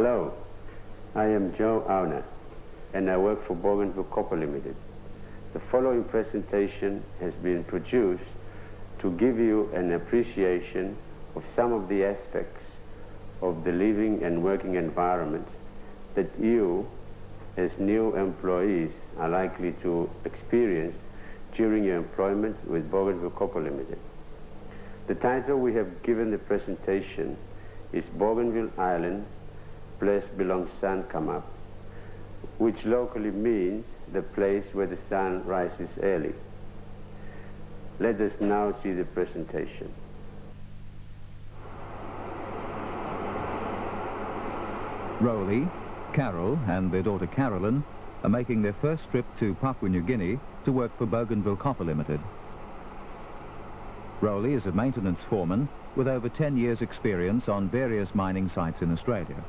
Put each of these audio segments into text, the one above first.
Hello, I am Joe Auner, and I work for Bougainville Copper Limited. The following presentation has been produced to give you an appreciation of some of the aspects of the living and working environment that you, as new employees, are likely to experience during your employment with Bougainville Copper Limited. The title we have given the presentation is Bougainville Island, Place Belongs Sun Come Up, which locally means the place where the sun rises early. Let us now see the presentation. Rowley, Carol and their daughter Carolyn are making their first trip to Papua New Guinea to work for Bougainville Copper Limited. Rowley is a maintenance foreman with over 10 years' experience on various mining sites in Australia.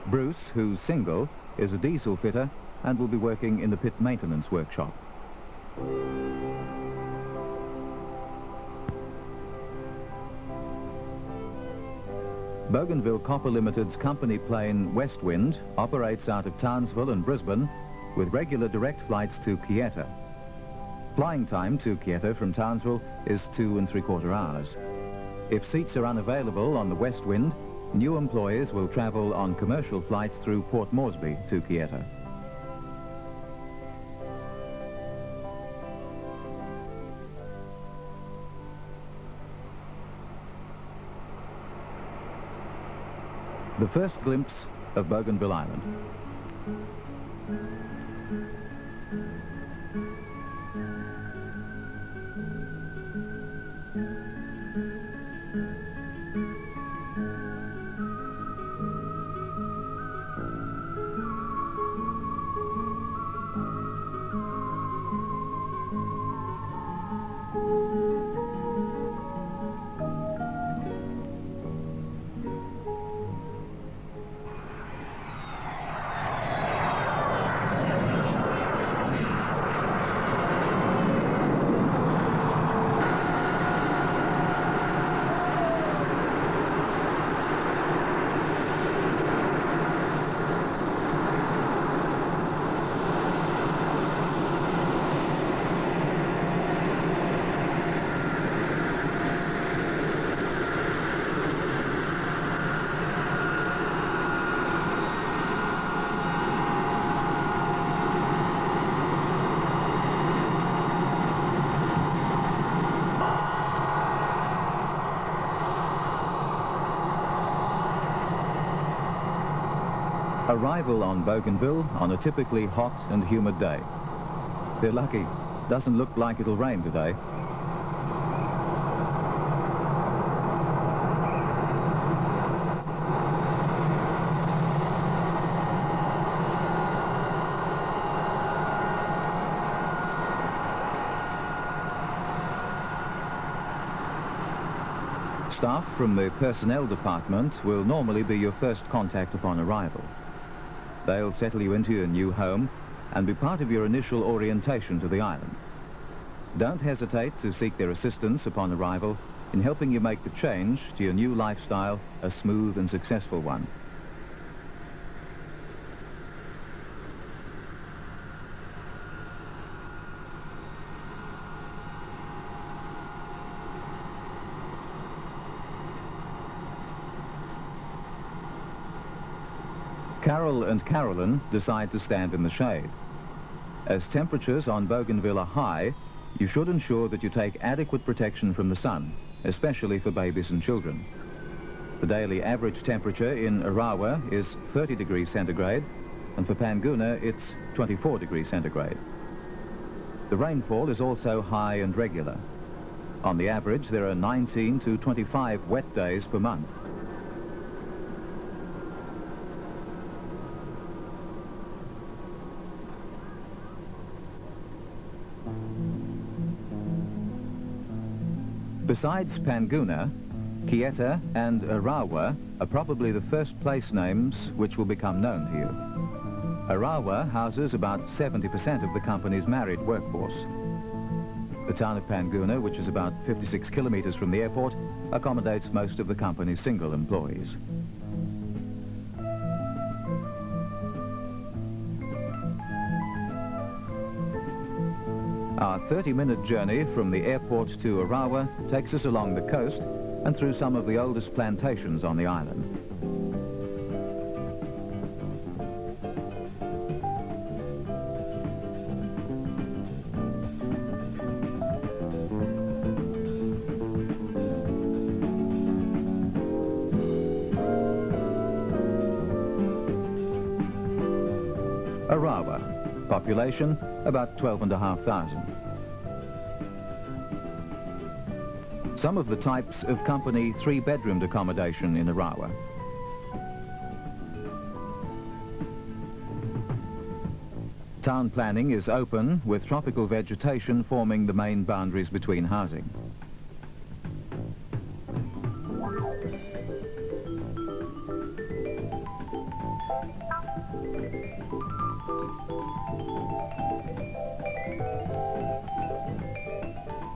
Bruce, who's single, is a diesel fitter and will be working in the pit maintenance workshop. Bougainville Copper Limited's company plane West Wind operates out of Townsville and Brisbane with regular direct flights to Kieta. Flying time to Kieta from Townsville is 2 3/4 hours. If seats are unavailable on the West Wind, new employees will travel on commercial flights through Port Moresby to Kieta. The first glimpse of Bougainville Island. Arrival on Bougainville on a typically hot and humid day. They're lucky. Doesn't look like it'll rain today. Staff from the personnel department will normally be your first contact upon arrival. They'll settle you into your new home and be part of your initial orientation to the island. Don't hesitate to seek their assistance upon arrival in helping you make the change to your new lifestyle a smooth and successful one. Carol and Carolyn decide to stand in the shade. As temperatures on Bougainville are high, you should ensure that you take adequate protection from the sun, especially for babies and children. The daily average temperature in Arawa is 30 degrees centigrade, and for Panguna it's 24 degrees centigrade. The rainfall is also high and regular. On the average, there are 19 to 25 wet days per month. Besides Panguna, Kieta and Arawa are probably the first place names which will become known to you. Arawa houses about 70% of the company's married workforce. The town of Panguna, which is about 56 kilometres from the airport, accommodates most of the company's single employees. Our 30-minute journey from the airport to Arawa takes us along the coast and through some of the oldest plantations on the island. Arawa, population about 12,500. Some of the types of company 3-bedroomed accommodation in Arawa. Town planning is open, with tropical vegetation forming the main boundaries between housing.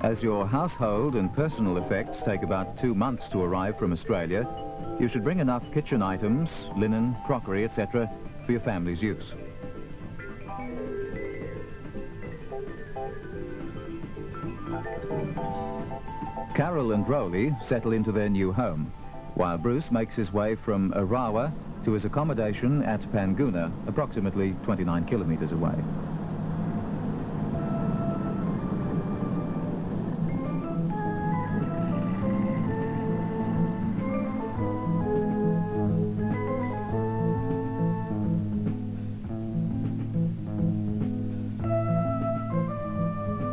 As your household and personal effects take about 2 months to arrive from Australia, you should bring enough kitchen items, linen, crockery, etc. for your family's use. Carol and Rowley settle into their new home, while Bruce makes his way from Arawa to his accommodation at Panguna, approximately 29 kilometres away.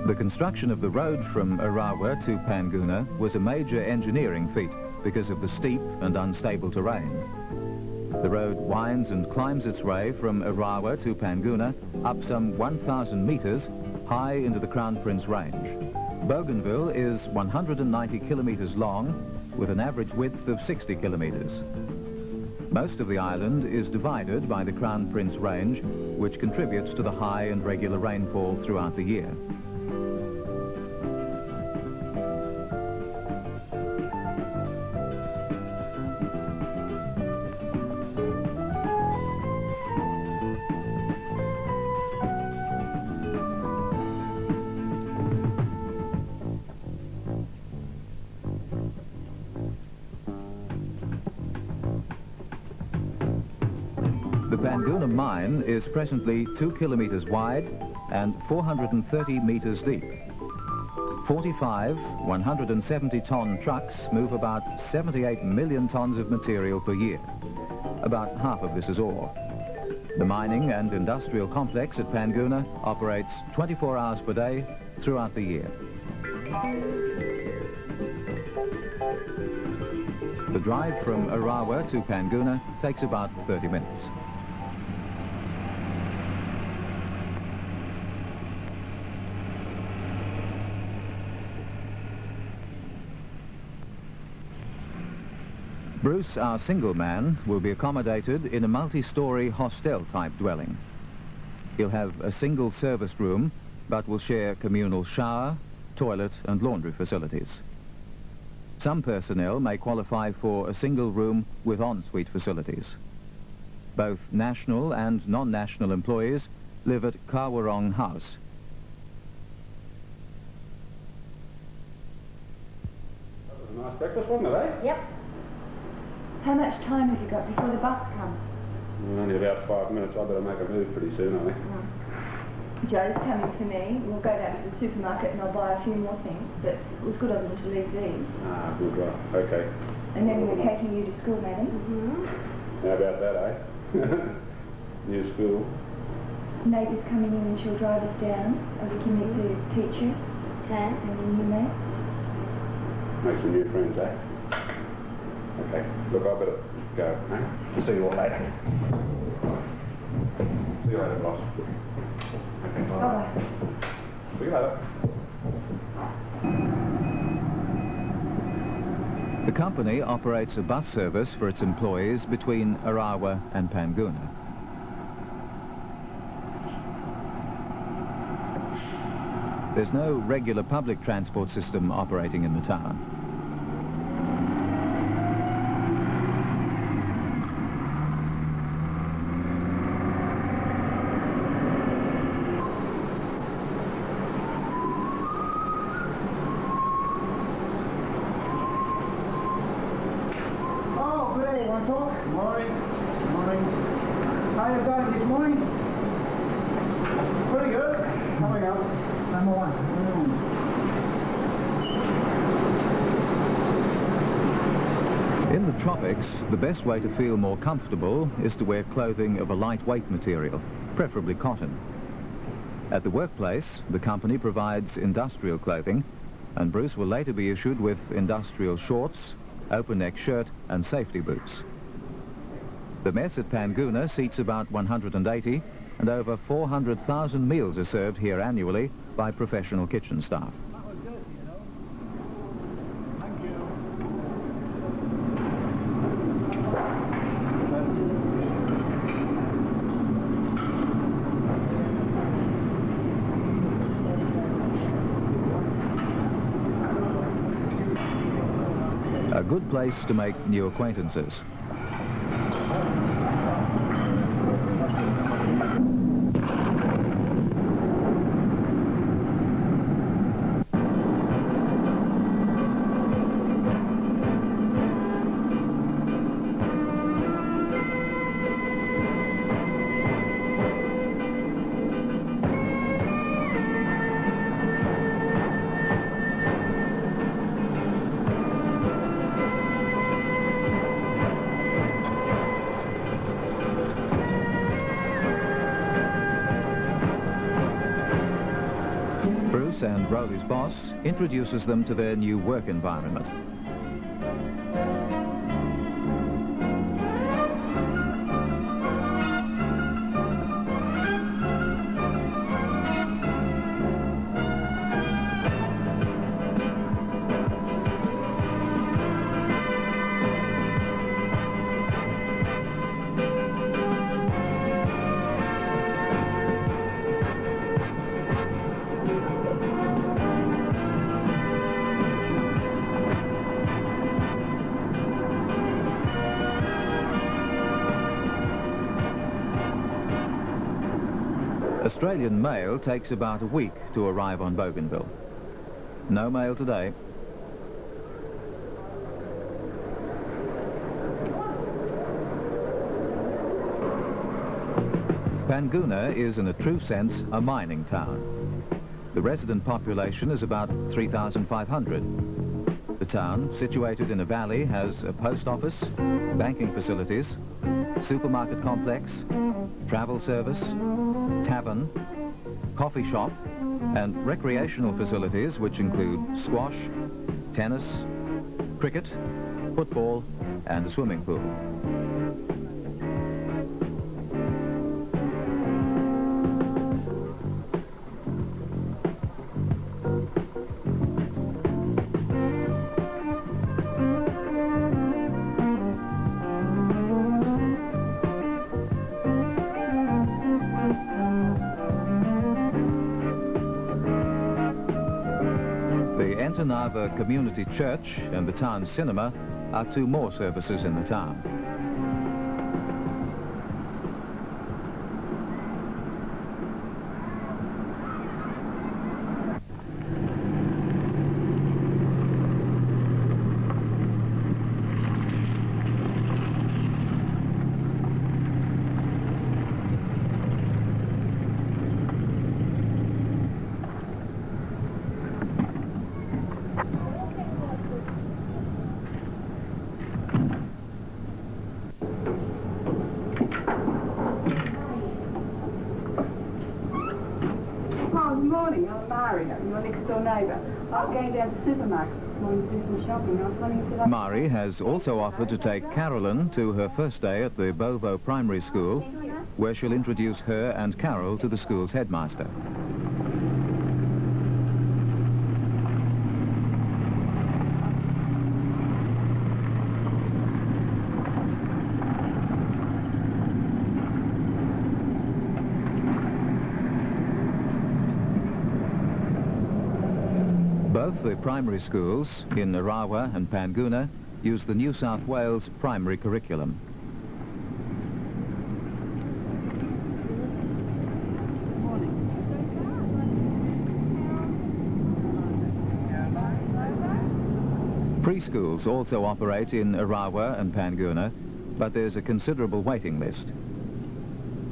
The construction of the road from Arawa to Panguna was a major engineering feat because of the steep and unstable terrain. The road winds and climbs its way from Arawa to Panguna up some 1,000 metres high into the Crown Prince Range. Bougainville is 190 kilometres long with an average width of 60 kilometres. Most of the island is divided by the Crown Prince Range, which contributes to the high and regular rainfall throughout the year. The Panguna mine is presently 2 kilometres wide and 430 metres deep. 45 170-ton trucks move about 78 million tonnes of material per year. About half of this is ore. The mining and industrial complex at Panguna operates 24 hours per day throughout the year. The drive from Arawa to Panguna takes about 30 minutes. Bruce, our single man, will be accommodated in a multi-storey hostel-type dwelling. He'll have a single serviced room, but will share communal shower, toilet and laundry facilities. Some personnel may qualify for a single room with ensuite facilities. Both national and non-national employees live at Kawarong House. That was a nice breakfast, wasn't it, eh? Yep. How much time have you got before the bus comes? Only about 5 minutes. I better make a move pretty soon, I think. Joe's coming for me. We'll go down to the supermarket and I'll buy a few more things, but it was good of them to leave these. Ah, good, right. Okay. And then we're taking you to school, madam. How about that, eh? New school. Neighbour's coming in and she'll drive us down, and we can meet the teacher Okay. and the new mates. Make some new friends, eh? Okay. Look, I better go, eh? See you all later. See you later, boss. Okay, bye. Bye-bye. See you later. The company operates a bus service for its employees between Arawa and Panguna. There's no regular public transport system operating in the town. Oh, good day, one talk. Good morning. Good morning. How you going this morning? Pretty good. Coming up. Number one. In the tropics, the best way to feel more comfortable is to wear clothing of a lightweight material, preferably cotton. At the workplace, the company provides industrial clothing, and Bruce will later be issued with industrial shorts, open-neck shirt and safety boots. The mess at Panguna seats about 180, and over 400,000 meals are served here annually by professional kitchen staff. A good place to make new acquaintances. Bruce and Rowley's boss introduces them to their new work environment. Australian mail takes about a week to arrive on Bougainville. No mail today. Panguna is, in a true sense, a mining town. The resident population is about 3,500. The town, situated in a valley, has a post office, banking facilities, supermarket complex, travel service, tavern, coffee shop, and recreational facilities which include squash, tennis, cricket, football, and a swimming pool. The Community Church and the town cinema are two more services in the town. Your next door neighbour. I'm going down to the supermarket this morning to do some shopping. I was wondering if I... Mari has also offered to take Carolyn to her first day at the Bovo Primary School, where she'll introduce her and Carol to the school's headmaster. Both the primary schools in Arawa and Panguna use the New South Wales primary curriculum. Preschools also operate in Arawa and Panguna, but there's a considerable waiting list.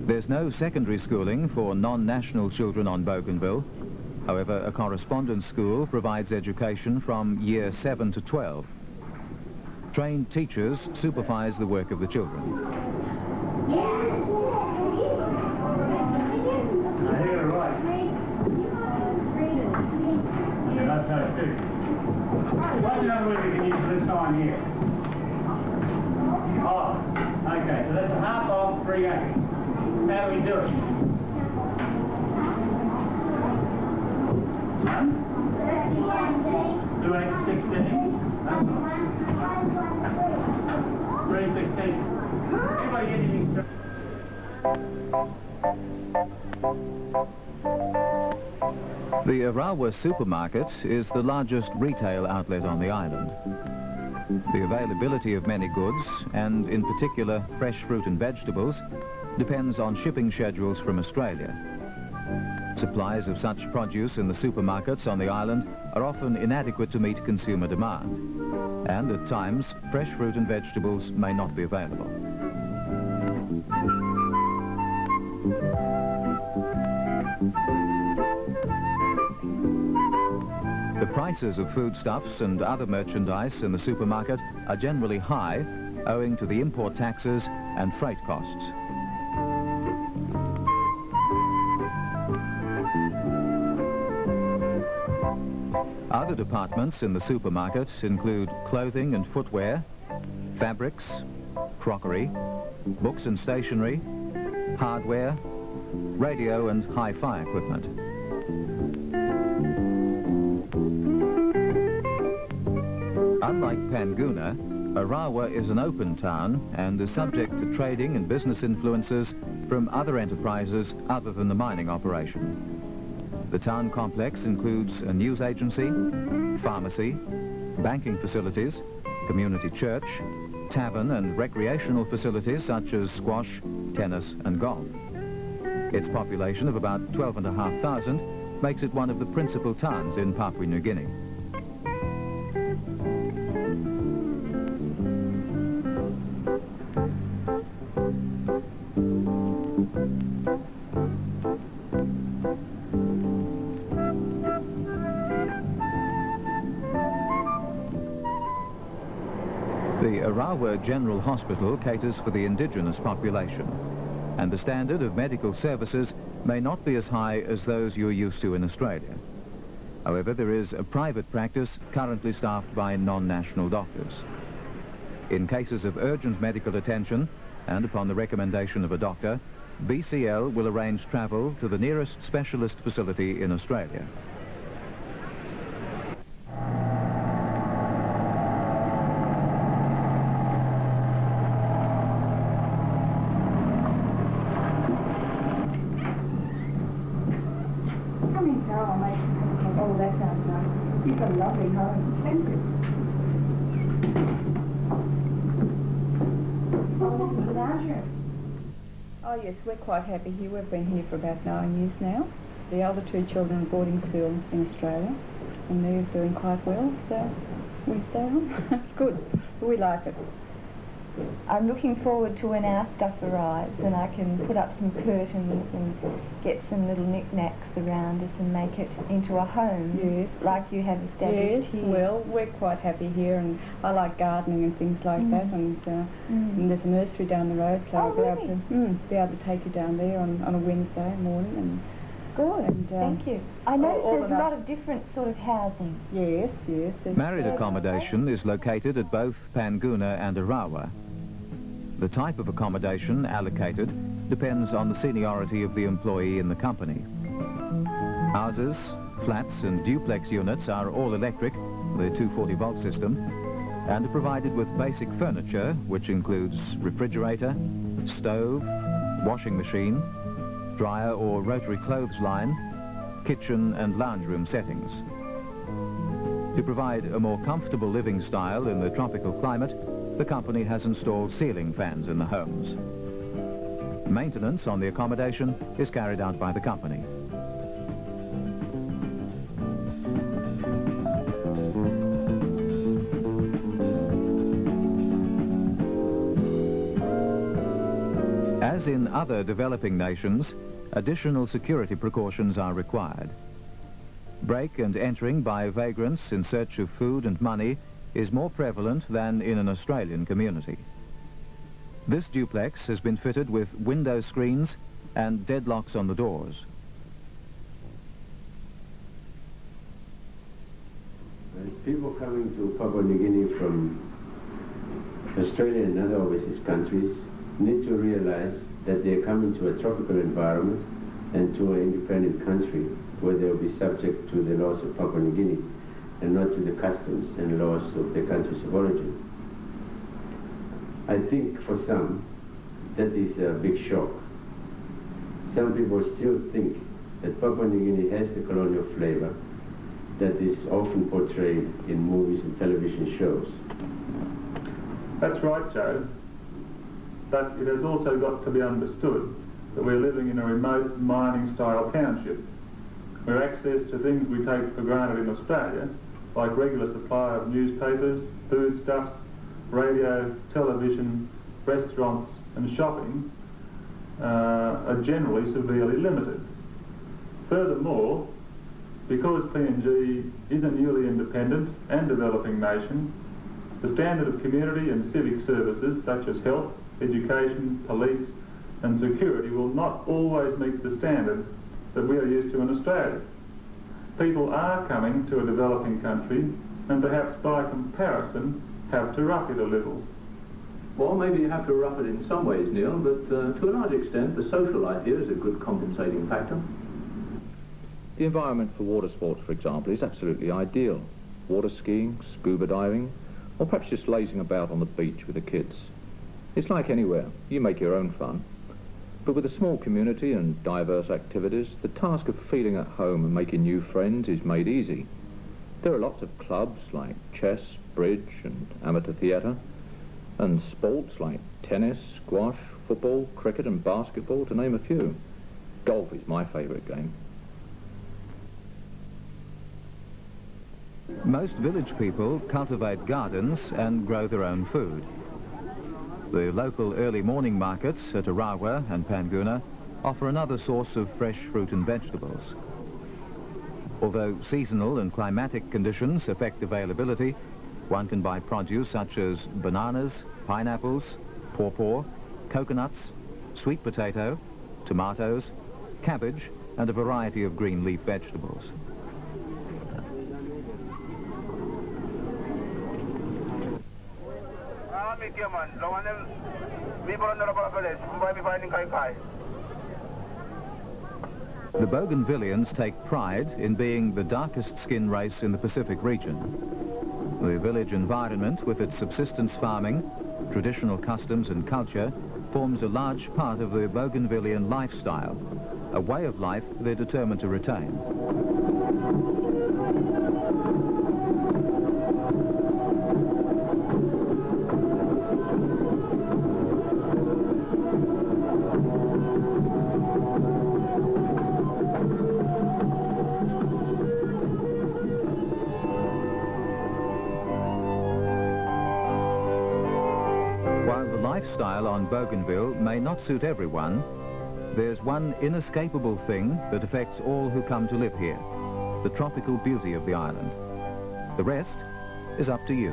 There's no secondary schooling for non-national children on Bougainville. However, a correspondence school provides education from year 7 to 12. Trained teachers supervise the work of the children. What's another word we can use for this sign here? Oh, okay, so that's a half of 3/8. How do we do it? 2 8 16. 3 16. Everybody get anything straight? The Arawa supermarket is the largest retail outlet on the island. The availability of many goods, and in particular fresh fruit and vegetables, depends on shipping schedules from Australia. Supplies of such produce in the supermarkets on the island are often inadequate to meet consumer demand, and at times fresh fruit and vegetables may not be available. The prices of foodstuffs and other merchandise in the supermarket are generally high, owing to the import taxes and freight costs. Other departments in the supermarket include clothing and footwear, fabrics, crockery, books and stationery, hardware, radio and hi-fi equipment. Unlike Panguna, Arawa is an open town and is subject to trading and business influences from other enterprises other than the mining operation. The town complex includes a news agency, pharmacy, banking facilities, community church, tavern and recreational facilities such as squash, tennis and golf. Its population of about 12,500 makes it one of the principal towns in Papua New Guinea. The Arawa General Hospital caters for the indigenous population, and the standard of medical services may not be as high as those you're used to in Australia. However, there is a private practice currently staffed by non-national doctors. In cases of urgent medical attention, and upon the recommendation of a doctor, BCL will arrange travel to the nearest specialist facility in Australia. Oh, that sounds nice. You've got a lovely home. Thank you. Oh, this is the lounge room. Oh yes, we're quite happy here. We've been here for about 9 years now. The other two children are boarding school in Australia and they're doing quite well, so we stay on. It's good. We like it. I'm looking forward to when our stuff arrives and I can put up some curtains and get some little knickknacks around us and make it into a home. Yes. Like you have established Yes, here. well, we're quite happy here and I like gardening and things like that, and there's a nursery down the road, so I'll be able to take you down there on a Wednesday morning. And good, and, thank you. I noticed all there's a of lot us. of different sort of housing. Yes, yes. Married accommodation is located at both Panguna and Arawa. The type of accommodation allocated depends on the seniority of the employee in the company. Houses, flats and duplex units are all electric, the 240-volt system, and are provided with basic furniture, which includes refrigerator, stove, washing machine, dryer or rotary clothesline, kitchen and lounge room settings. To provide a more comfortable living style in the tropical climate, the company has installed ceiling fans in the homes. Maintenance on the accommodation is carried out by the company. As in other developing nations, additional security precautions are required. Break and entering by vagrants in search of food and money is more prevalent than in an Australian community. This duplex has been fitted with window screens and deadlocks on the doors. People coming to Papua New Guinea from Australia and other overseas countries need to realize that they're coming to a tropical environment and to an independent country where they'll be subject to the laws of Papua New Guinea and not to the customs and laws of their countries of origin. I think for some, that is a big shock. Some people still think that Papua New Guinea has the colonial flavor that is often portrayed in movies and television shows. That's right, Joe. But it has also got to be understood that we're living in a remote mining-style township, where access to things we take for granted in Australia, like regular supply of newspapers, foodstuffs, radio, television, restaurants and shopping, are generally severely limited. Furthermore, because PNG is a newly independent and developing nation, the standard of community and civic services such as health, education, police and security will not always meet the standard that we are used to in Australia. People are coming to a developing country and perhaps by comparison have to rough it a little. Well, maybe you have to rough it in some ways, Neil, but to a large extent the social life here is a good compensating factor. The environment for water sports, for example, is absolutely ideal. Water skiing, scuba diving, or perhaps just lazing about on the beach with the kids. It's like anywhere, you make your own fun. But with a small community and diverse activities, the task of feeling at home and making new friends is made easy. There are lots of clubs like chess, bridge and amateur theatre, and sports like tennis, squash, football, cricket and basketball, to name a few. Golf is my favourite game. Most village people cultivate gardens and grow their own food. The local early morning markets at Arawa and Panguna offer another source of fresh fruit and vegetables. Although seasonal and climatic conditions affect availability, one can buy produce such as bananas, pineapples, pawpaw, coconuts, sweet potato, tomatoes, cabbage and a variety of green leaf vegetables. The Bougainvillians take pride in being the darkest skinned race in the Pacific region. The village environment, with its subsistence farming, traditional customs and culture, forms a large part of the Bougainvillian lifestyle, a way of life they're determined to retain. Lifestyle on Bougainville may not suit everyone, there's one inescapable thing that affects all who come to live here, the tropical beauty of the island. The rest is up to you.